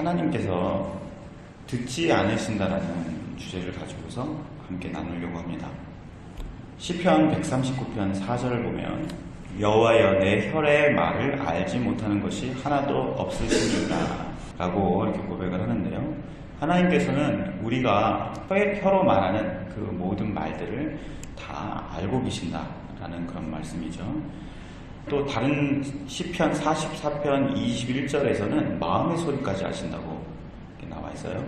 하나님께서 듣지 않으신다라는 주제를 가지고서 함께 나누려고 합니다. 시편 139편 4절을 보면 여호와여 내 혈의 말을 알지 못하는 것이 하나도 없으시니라 라고 이렇게 고백을 하는데요. 하나님께서는 우리가 혀로 말하는 그 모든 말들을 다 알고 계신다라는 그런 말씀이죠. 또 다른 시편 44편 21절에서는 마음의 소리까지 아신다고 이렇게 나와 있어요.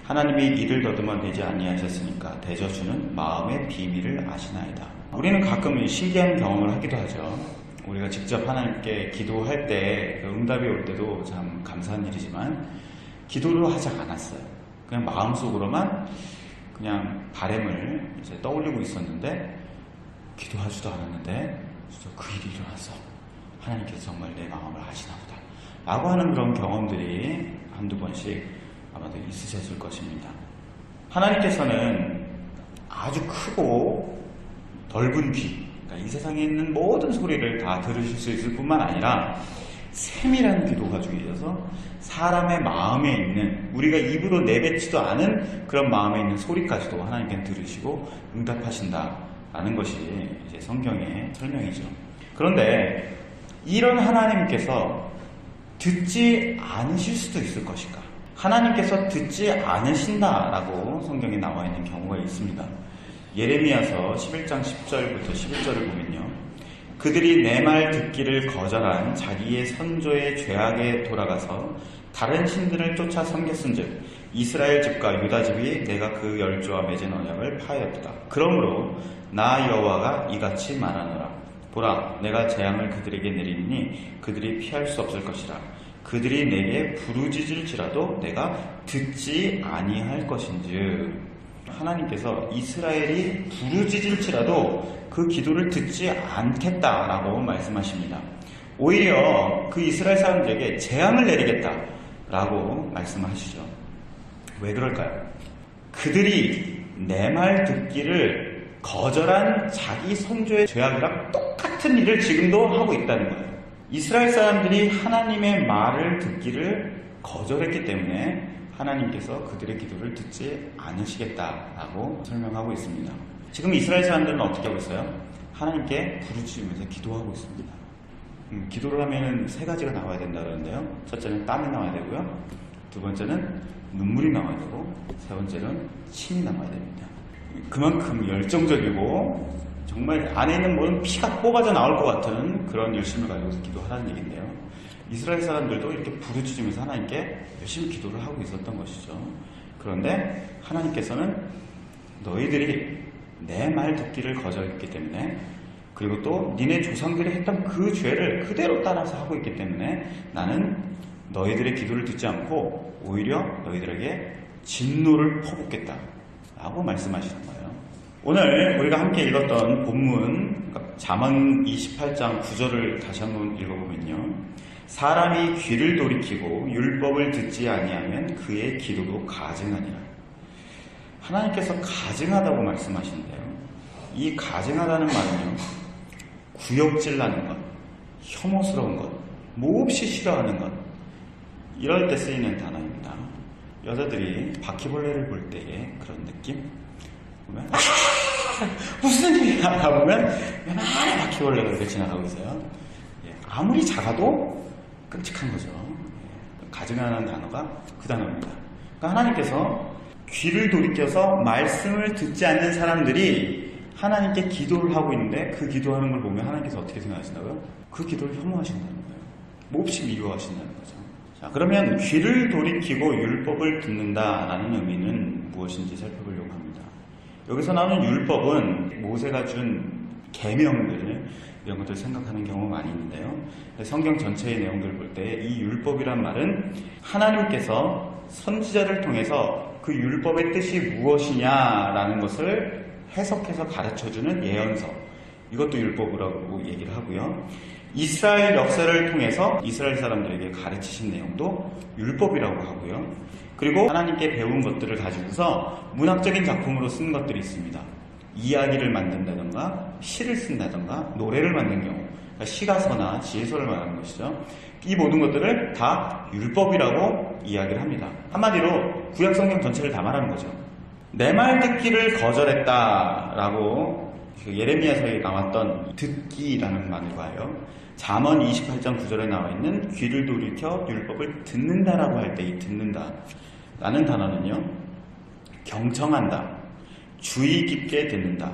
하나님이 이를 더듬어 내지 아니하셨으니까 대저주는 마음의 비밀을 아시나이다. 우리는 가끔 신기한 경험을 하기도 하죠. 우리가 직접 하나님께 기도할 때 응답이 올 때도 참 감사한 일이지만 기도를 하지 않았어요. 그냥 마음속으로만 그냥 바람을 이제 떠올리고 있었는데 기도하지도 않았는데 그 일이 일어나서 하나님께서 정말 내 마음을 아시나 보다 라고 하는 그런 경험들이 한두 번씩 아마도 있으셨을 것입니다. 하나님께서는 아주 크고 넓은 귀, 그러니까 이 세상에 있는 모든 소리를 다 들으실 수 있을 뿐만 아니라 세밀한 귀도 가지고 계셔서 사람의 마음에 있는, 우리가 입으로 내뱉지도 않은 그런 마음에 있는 소리까지도 하나님께는 들으시고 응답하신다라는 것이 이제 성경의 설명이죠. 그런데 이런 하나님께서 듣지 않으실 수도 있을 것인가? 하나님께서 듣지 않으신다라고 성경에 나와 있는 경우가 있습니다. 예레미야서 11장 10절부터 11절을 보면요. 그들이 내 말 듣기를 거절한 자기의 선조의 죄악에 돌아가서 다른 신들을 쫓아 섬겼은즉 이스라엘 집과 유다 집이 내가 그 열조와 맺은 언약을 파하였도다. 그러므로 나 여호와가 이같이 말하노라. 보라, 내가 재앙을 그들에게 내리니 그들이 피할 수 없을 것이라. 그들이 내게 부르짖을지라도 내가 듣지 아니할 것인즉. 하나님께서 이스라엘이 부르짖을지라도 그 기도를 듣지 않겠다라고 말씀하십니다. 오히려 그 이스라엘 사람들에게 재앙을 내리겠다라고 말씀하시죠. 왜 그럴까요? 그들이 내 말 듣기를 거절한 자기 선조의 죄악이랑 똑같은 일을 지금도 하고 있다는 거예요. 이스라엘 사람들이 하나님의 말을 듣기를 거절했기 때문에 하나님께서 그들의 기도를 듣지 않으시겠다라고 설명하고 있습니다. 지금 이스라엘 사람들은 어떻게 하고 있어요? 하나님께 부르짖으면서 기도하고 있습니다. 기도를 하면은 세 가지가 나와야 된다 그러는데요. 첫째는 땀이 나와야 되고요. 두 번째는 눈물이 나와야 되고, 세 번째는 침이 나와야 됩니다. 그만큼 열정적이고 정말 안에 있는 모든 피가 뽑아져 나올 것 같은 그런 열심을 가지고서 기도하라는 얘기인데요. 이스라엘 사람들도 이렇게 부르짖으면서 하나님께 열심히 기도를 하고 있었던 것이죠. 그런데 하나님께서는 너희들이 내 말 듣기를 거절했기 때문에, 그리고 또 니네 조상들이 했던 그 죄를 그대로 따라서 하고 있기 때문에 나는 너희들의 기도를 듣지 않고 오히려 너희들에게 진노를 퍼붓겠다 라고 말씀하시는 거예요. 오늘 우리가 함께 읽었던 본문 잠언 28장 9절을 다시 한번 읽어보면요. 사람이 귀를 돌이키고 율법을 듣지 아니하면 그의 기도도 가증하니라. 하나님께서 가증하다고 말씀하시는데요. 이 가증하다는 말은요, 구역질 나는 것, 혐오스러운 것, 몹시 싫어하는 것, 이럴 때 쓰이는 단어입니다. 여자들이 바퀴벌레를 볼 때의 그런 느낌? 보면 무슨 일이야 보면 맨날 바퀴벌레가 이렇게 지나가고 있어요. 아무리 작아도 끔찍한 거죠. 가증하는 단어가 그 단어입니다. 그러니까 하나님께서 귀를 돌이켜서 말씀을 듣지 않는 사람들이 하나님께 기도를 하고 있는데 그 기도하는 걸 보면 하나님께서 어떻게 생각하시나요? 그 기도를 혐오하신다는 거예요. 몹시 미워하신다는 거죠. 자, 그러면 귀를 돌이키고 율법을 듣는다라는 의미는 무엇인지 살펴보려고 합니다. 여기서 나오는 율법은 모세가 준 계명들, 이런 것들 생각하는 경우가 많이 있는데요. 성경 전체의 내용들을 볼 때 이 율법이란 말은 하나님께서 선지자를 통해서 그 율법의 뜻이 무엇이냐라는 것을 해석해서 가르쳐주는 예언서, 이것도 율법이라고 얘기를 하고요. 이스라엘 역사를 통해서 이스라엘 사람들에게 가르치신 내용도 율법이라고 하고요. 그리고 하나님께 배운 것들을 가지고서 문학적인 작품으로 쓴 것들이 있습니다. 이야기를 만든다던가 시를 쓴다던가 노래를 만든 경우, 그러니까 시가서나 지혜서를 말하는 것이죠. 이 모든 것들을 다 율법이라고 이야기를 합니다. 한마디로 구약 성경 전체를 다 말하는 거죠. 내 말 듣기를 거절했다라고 예레미야서에 나왔던 듣기라는 말과요, 잠언 28장 9절에 나와 있는 귀를 돌이켜 율법을 듣는다라고 할 때 이 듣는다 라는 단어는요, 경청한다, 주의 깊게 듣는다,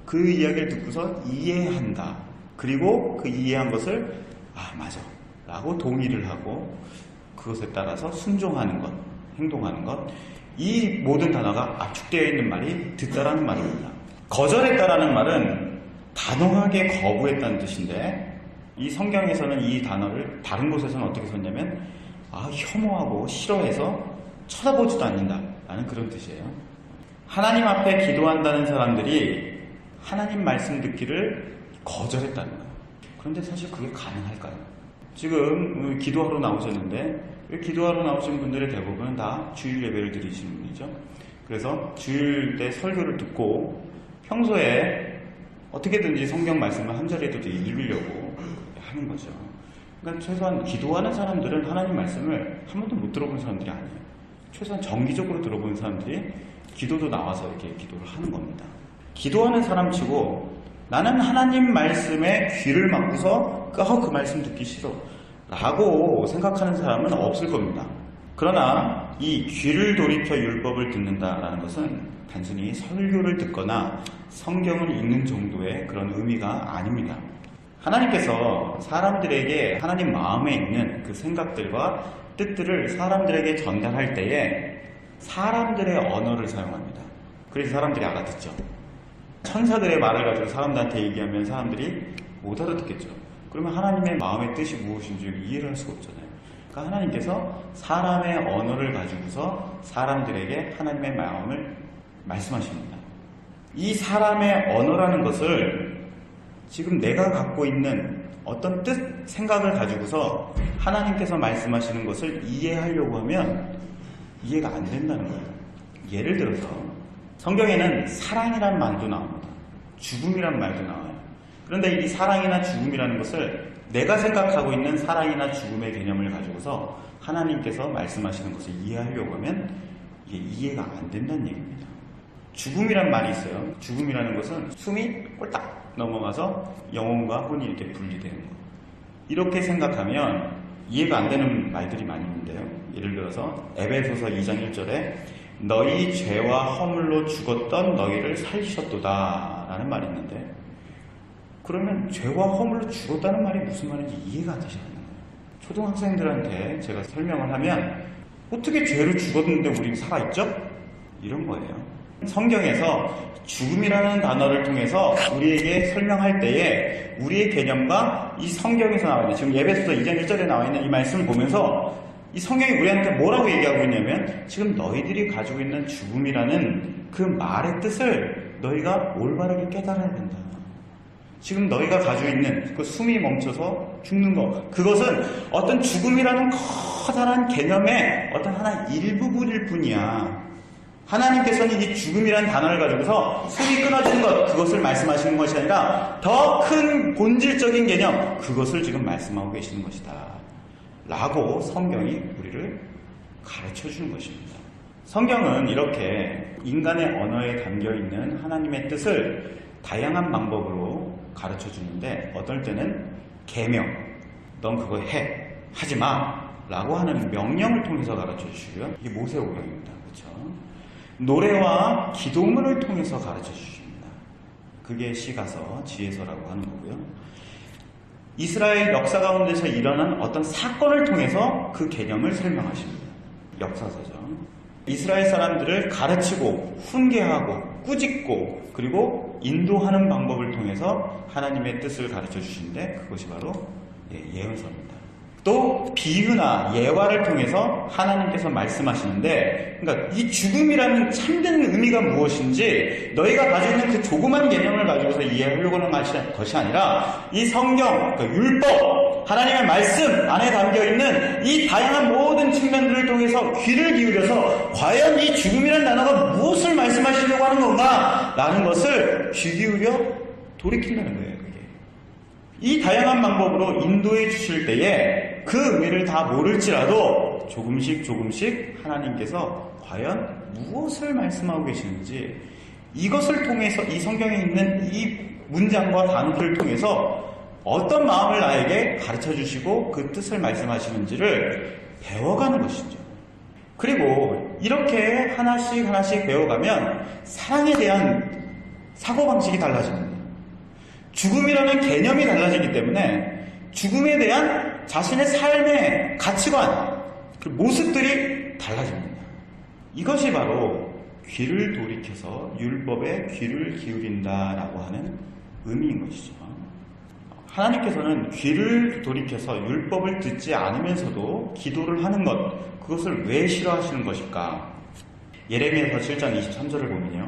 그 이야기를 듣고서 이해한다, 그리고 그 이해한 것을 맞아 라고 동의를 하고 그것에 따라서 순종하는 것, 행동하는 것, 이 모든 단어가 압축되어 있는 말이 듣다라는 말입니다. 거절했다라는 말은 단호하게 거부했다는 뜻인데, 이 성경에서는 이 단어를 다른 곳에서는 어떻게 썼냐면 혐오하고 싫어해서 쳐다보지도 않는다 라는 그런 뜻이에요. 하나님 앞에 기도한다는 사람들이 하나님 말씀 듣기를 거절했다는 거예요. 그런데 사실 그게 가능할까요? 지금 기도하러 나오셨는데, 기도하러 나오신 분들의 대부분은 다 주일 예배를 드리시는 분이죠. 그래서 주일 때 설교를 듣고 평소에 어떻게든지 성경 말씀을 한 절이라도 읽으려고 하는 거죠. 그러니까 최소한 기도하는 사람들은 하나님 말씀을 한 번도 못 들어본 사람들이 아니에요. 최소한 정기적으로 들어본 사람들이 기도도 나와서 이렇게 기도를 하는 겁니다. 기도하는 사람치고 나는 하나님 말씀에 귀를 막고서 그 말씀 듣기 싫어 라고 생각하는 사람은 없을 겁니다. 그러나 이 귀를 돌이켜 율법을 듣는다라는 것은 단순히 설교를 듣거나 성경을 읽는 정도의 그런 의미가 아닙니다. 하나님께서 사람들에게 하나님 마음에 있는 그 생각들과 뜻들을 사람들에게 전달할 때에 사람들의 언어를 사용합니다. 그래서 사람들이 알아듣죠. 천사들의 말을 가지고 사람들한테 얘기하면 사람들이 못 알아듣겠죠. 그러면 하나님의 마음의 뜻이 무엇인지 이해를 할 수가 없잖아요. 그러니까 하나님께서 사람의 언어를 가지고서 사람들에게 하나님의 마음을 말씀하십니다. 이 사람의 언어라는 것을 지금 내가 갖고 있는 어떤 뜻, 생각을 가지고서 하나님께서 말씀하시는 것을 이해하려고 하면 이해가 안 된다는 거예요. 예를 들어서 성경에는 사랑이란 말도 나옵니다. 죽음이란 말도 나와요. 그런데 이 사랑이나 죽음이라는 것을 내가 생각하고 있는 사랑이나 죽음의 개념을 가지고서 하나님께서 말씀하시는 것을 이해하려고 하면 이게 이해가 안 된다는 얘기입니다. 죽음이란 말이 있어요. 죽음이라는 것은 숨이 꼴딱 넘어가서 영혼과 혼이 이렇게 분리되는 거. 이렇게 생각하면 이해가 안 되는 말들이 많이 있는데요. 예를 들어서 에베소서 2장 1절에 너희 죄와 허물로 죽었던 너희를 살리셨도다 라는 말이 있는데, 그러면 죄와 허물로 죽었다는 말이 무슨 말인지 이해가 안 되시는 거예요. 초등학생들한테 제가 설명을 하면 어떻게 죄로 죽었는데 우린 살아있죠? 이런 거예요. 성경에서 죽음이라는 단어를 통해서 우리에게 설명할 때에 우리의 개념과 이 성경에서 나와 있는, 지금 에베소서 2장 1절에 나와 있는 이 말씀을 보면서 이 성경이 우리한테 뭐라고 얘기하고 있냐면, 지금 너희들이 가지고 있는 죽음이라는 그 말의 뜻을 너희가 올바르게 깨달아야 된다. 지금 너희가 가지고 있는 그 숨이 멈춰서 죽는 것, 그것은 어떤 죽음이라는 커다란 개념의 어떤 하나 일부분일 뿐이야. 하나님께서는 이 죽음이라는 단어를 가지고서 숨이 끊어지는 것, 그것을 말씀하시는 것이 아니라 더 큰 본질적인 개념, 그것을 지금 말씀하고 계시는 것이다 라고 성경이 우리를 가르쳐주는 것입니다. 성경은 이렇게 인간의 언어에 담겨있는 하나님의 뜻을 다양한 방법으로 가르쳐주는데, 어떨 때는 계명, 넌 그거 해, 하지 마 라고 하는 명령을 통해서 가르쳐주시고요. 이게 모세오경입니다. 그렇죠? 노래와 기도문을 통해서 가르쳐주십니다. 그게 시가서, 지혜서라고 하는 거고요. 이스라엘 역사 가운데서 일어난 어떤 사건을 통해서 그 개념을 설명하십니다. 역사서죠. 이스라엘 사람들을 가르치고 훈계하고 꾸짖고 그리고 인도하는 방법을 통해서 하나님의 뜻을 가르쳐 주시는데, 그것이 바로 예언서입니다. 또 비유나 예화를 통해서 하나님께서 말씀하시는데, 그러니까 이 죽음이라는 참된 의미가 무엇인지 너희가 가지고 있는 그 조그만 개념을 가지고서 이해하려고 하는 것이 아니라 이 성경, 그 율법, 하나님의 말씀 안에 담겨있는 이 다양한 모든 측면들을 통해서 귀를 기울여서 과연 이 죽음이라는 단어가 무엇을 말씀하시려고 하는 건가 라는 것을 귀 기울여 돌이킨다는 거예요. 그게 이 다양한 방법으로 인도해 주실 때에 그 의미를 다 모를지라도 조금씩 하나님께서 과연 무엇을 말씀하고 계시는지, 이것을 통해서, 이 성경에 있는 이 문장과 단어를 통해서 어떤 마음을 나에게 가르쳐 주시고 그 뜻을 말씀하시는지를 배워가는 것이죠. 그리고 이렇게 하나씩 배워가면 사랑에 대한 사고방식이 달라집니다. 죽음이라는 개념이 달라지기 때문에 죽음에 대한 자신의 삶의 가치관, 그 모습들이 달라집니다. 이것이 바로 귀를 돌이켜서 율법에 귀를 기울인다라고 하는 의미인 것이죠. 하나님께서는 귀를 돌이켜서 율법을 듣지 않으면서도 기도를 하는 것, 그것을 왜 싫어하시는 것일까? 예레미야서 7장 23절을 보면요,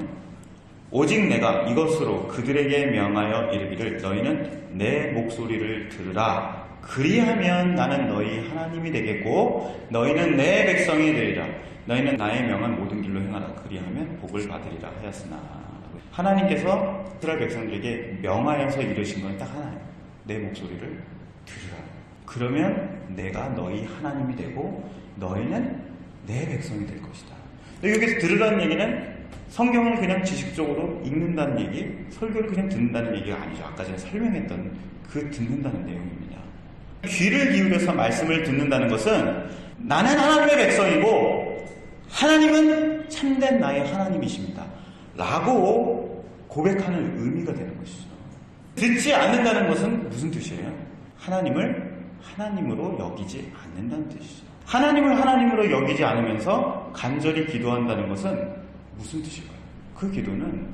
오직 내가 이것으로 그들에게 명하여 이르기를 너희는 내 목소리를 들으라. 그리하면 나는 너희 하나님이 되겠고 너희는 내 백성이 되리라. 너희는 나의 명한 모든 길로 행하라. 그리하면 복을 받으리라 하였으나, 하나님께서 이스라엘 백성들에게 명하여서 이르신 건 딱 하나예요. 내 목소리를 들으라. 그러면 내가 너희 하나님이 되고 너희는 내 백성이 될 것이다. 여기서 들으라는 얘기는 성경을 그냥 지식적으로 읽는다는 얘기, 설교를 그냥 듣는다는 얘기가 아니죠. 아까 전에 설명했던 그 듣는다는 내용입니다. 귀를 기울여서 말씀을 듣는다는 것은 나는 하나님의 백성이고 하나님은 참된 나의 하나님이십니다 라고 고백하는 의미가 되는 것이죠. 듣지 않는다는 것은 무슨 뜻이에요? 하나님을 하나님으로 여기지 않는다는 뜻이죠. 하나님을 하나님으로 여기지 않으면서 간절히 기도한다는 것은 무슨 뜻일까요? 그 기도는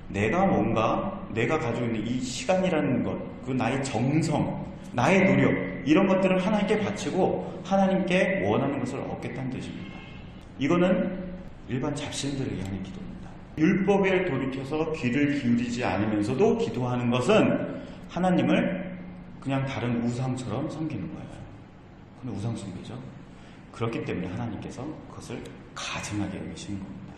내가 가지고 있는 이 시간이라는 것, 그 나의 정성, 나의 노력, 이런 것들을 하나님께 바치고 하나님께 원하는 것을 얻겠다는 뜻입니다. 이거는 일반 잡신들을 위한 기도입니다. 율법에 돌이켜서 귀를 기울이지 않으면서도 기도하는 것은 하나님을 그냥 다른 우상처럼 섬기는 거예요. 근데 우상 숭배죠. 그렇기 때문에 하나님께서 그것을 가증하게 여기시는 겁니다.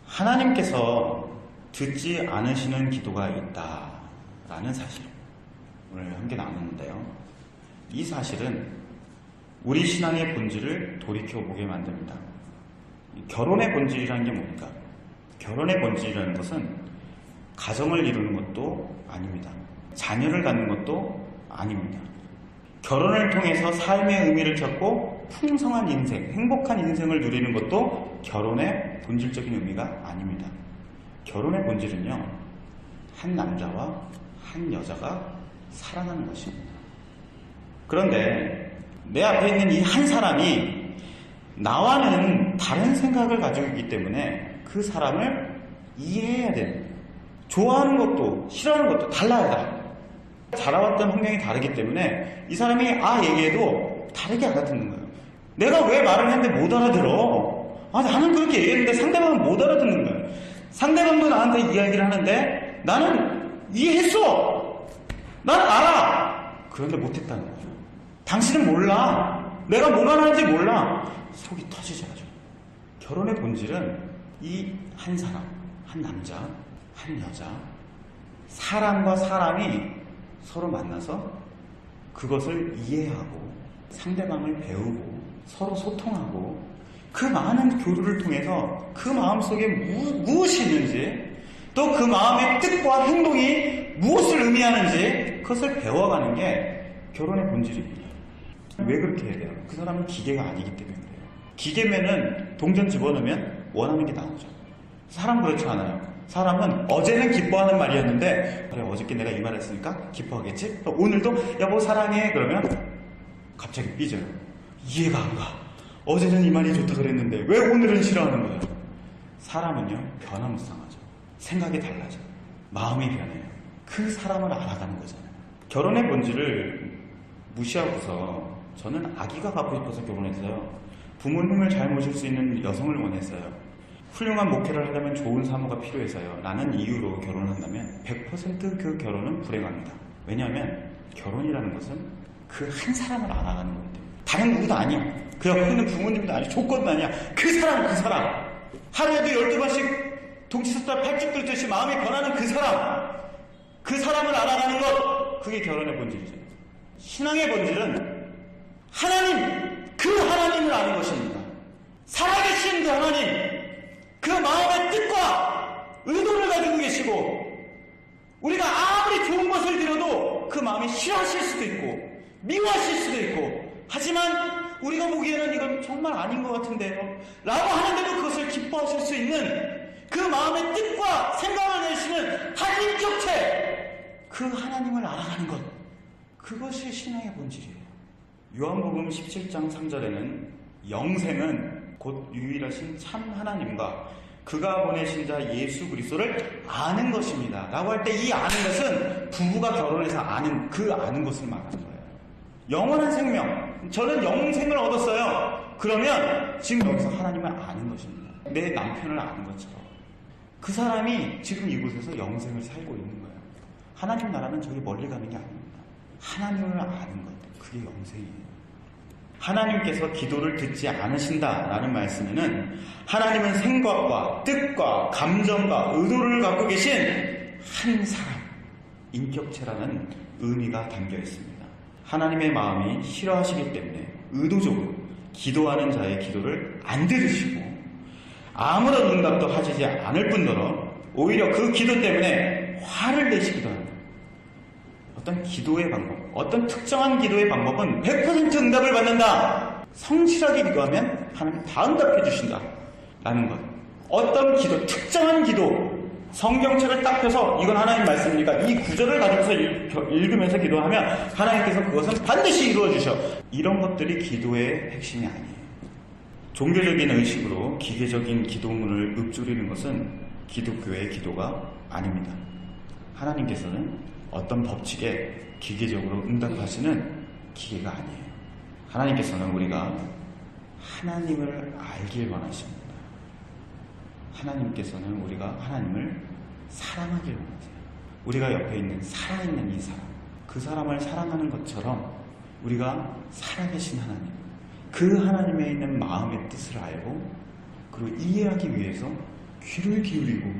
하나님께서 듣지 않으시는 기도가 있다라는 사실, 오늘 함께 나누는데요. 이 사실은 우리 신앙의 본질을 돌이켜보게 만듭니다. 결혼의 본질이라는 게 뭡니까? 결혼의 본질이라는 것은 가정을 이루는 것도 아닙니다. 자녀를 갖는 것도 아닙니다. 결혼을 통해서 삶의 의미를 찾고 풍성한 인생, 행복한 인생을 누리는 것도 결혼의 본질적인 의미가 아닙니다. 결혼의 본질은요, 한 남자와 한 여자가 사랑하는 것입니다. 그런데 내 앞에 있는 이 한 사람이 나와는 다른 생각을 가지고 있기 때문에 그 사람을 이해해야 됩니다. 좋아하는 것도 싫어하는 것도 달라야 돼. 자라왔던 환경이 다르기 때문에 이 사람이 얘기해도 다르게 알아듣는 거예요. 내가 왜 말을 했는데 못 알아들어? 나는 그렇게 얘기했는데 상대방은 못 알아듣는 거예요. 상대방도 나한테 이야기를 하는데 나는 이해했어. 난 알아. 그런데 못했다는 거예요. 당신은 몰라. 내가 뭐 말하는지 몰라. 속이 터지죠. 결혼의 본질은 이 한 사람, 한 남자, 한 여자, 사람과 사람이 서로 만나서 그것을 이해하고 상대방을 배우고 서로 소통하고 그 많은 교류를 통해서 그 마음속에 무엇이 있는지, 또 그 마음의 뜻과 행동이 무엇을 의미하는지 그것을 배워가는 게 결혼의 본질입니다. 왜 그렇게 해야 돼요? 그 사람은 기계가 아니기 때문에 그래요. 기계면은 동전 집어넣으면 원하는 게 나오죠. 사람 그렇지 않아요. 사람은 어제는 기뻐하는 말이었는데 그래, 어저께 내가 이 말 했으니까 기뻐하겠지? 오늘도 여보 사랑해 그러면 갑자기 삐져요. 이해가 안 가. 어제는 이 말이 좋다 그랬는데 왜 오늘은 싫어하는 거예요? 사람은요, 변화무쌍하죠. 생각이 달라져요. 마음이 변해요. 그 사람을 알아가는 거잖아요. 결혼의 본질을 무시하고서 저는 아기가 갖고 싶어서 결혼했어요. 부모님을 잘 모실 수 있는 여성을 원했어요. 훌륭한 목회를 하려면 좋은 사모가 필요해서요. 라는 이유로 결혼을 한다면 100% 그 결혼은 불행합니다. 왜냐하면 결혼이라는 것은 그 한 사람을 알아가는 거기 때문에 다른 누구도 아니야. 그 옆에 있는 부모님도 아니야. 조건도 아니야. 그 사람. 하루에도 12번씩 동치섰다 팔쭉 들듯이 마음이 변하는 그 사람을 알아가는 것, 그게 결혼의 본질이죠. 신앙의 본질은 하나님, 그 하나님을 아는 것입니다. 살아계신 그 하나님, 그 마음의 뜻과 의도를 가지고 계시고, 우리가 아무리 좋은 것을 드려도 그 마음이 싫어하실 수도 있고 미워하실 수도 있고, 하지만 우리가 보기에는 이건 정말 아닌 것 같은데요 라고 하는데도 그것을 기뻐하실 수 있는 그 마음의 뜻과 생각을 내시는 한 인격체, 그 하나님을 알아가는 것, 그것이 신앙의 본질이에요. 요한복음 17장 3절에는 영생은 곧 유일하신 참 하나님과 그가 보내신 자 예수 그리스도를 아는 것입니다 라고 할 때 이 아는 것은 부부가 결혼해서 아는 그 아는 것을 말하는 거예요. 영원한 생명, 저는 영생을 얻었어요. 그러면 지금 여기서 하나님을 아는 것입니다. 내 남편을 아는 것처럼 그 사람이 지금 이곳에서 영생을 살고 있는 거예요. 하나님 나라는 저기 멀리 가는 게 아닙니다. 하나님을 아는 것, 그게 영생이에요. 하나님께서 기도를 듣지 않으신다라는 말씀에는 하나님은 생각과 뜻과 감정과 의도를 갖고 계신 한 사람, 인격체라는 의미가 담겨 있습니다. 하나님의 마음이 싫어하시기 때문에 의도적으로 기도하는 자의 기도를 안 들으시고 아무런 응답도 하시지 않을 뿐더러 오히려 그 기도 때문에 화를 내시기도 합니다. 어떤 기도의 방법, 어떤 특정한 기도의 방법은 100% 응답을 받는다. 성실하게 기도하면 하나님 다 응답해 주신다 라는 것. 어떤 기도, 특정한 기도, 성경책을 딱 펴서 이건 하나님 말씀이니까 이 구절을 가지고서 읽으면서 기도하면 하나님께서 그것은 반드시 이루어 주셔. 이런 것들이 기도의 핵심이 아니에요. 종교적인 의식으로 기계적인 기도문을 읊조리는 것은 기독교의 기도가 아닙니다. 하나님께서는 어떤 법칙에 기계적으로 응답하시는 기계가 아니에요. 하나님께서는 우리가 하나님을 알길 원하십니다. 하나님께서는 우리가 하나님을 사랑하길 원하세요. 우리가 옆에 있는 살아있는 이 사람, 그 사람을 사랑하는 것처럼 우리가 살아계신 하나님, 그 하나님에 있는 마음의 뜻을 알고 그리고 이해하기 위해서 귀를 기울이고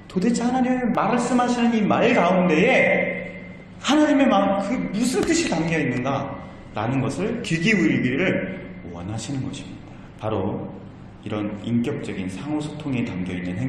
도대체 하나님의 말씀하시는 이 말 가운데에 하나님의 마음, 그 무슨 뜻이 담겨 있는가 라는 것을 귀 기울이기를 원하시는 것입니다. 바로 이런 인격적인 상호소통이 담겨 있는 행동,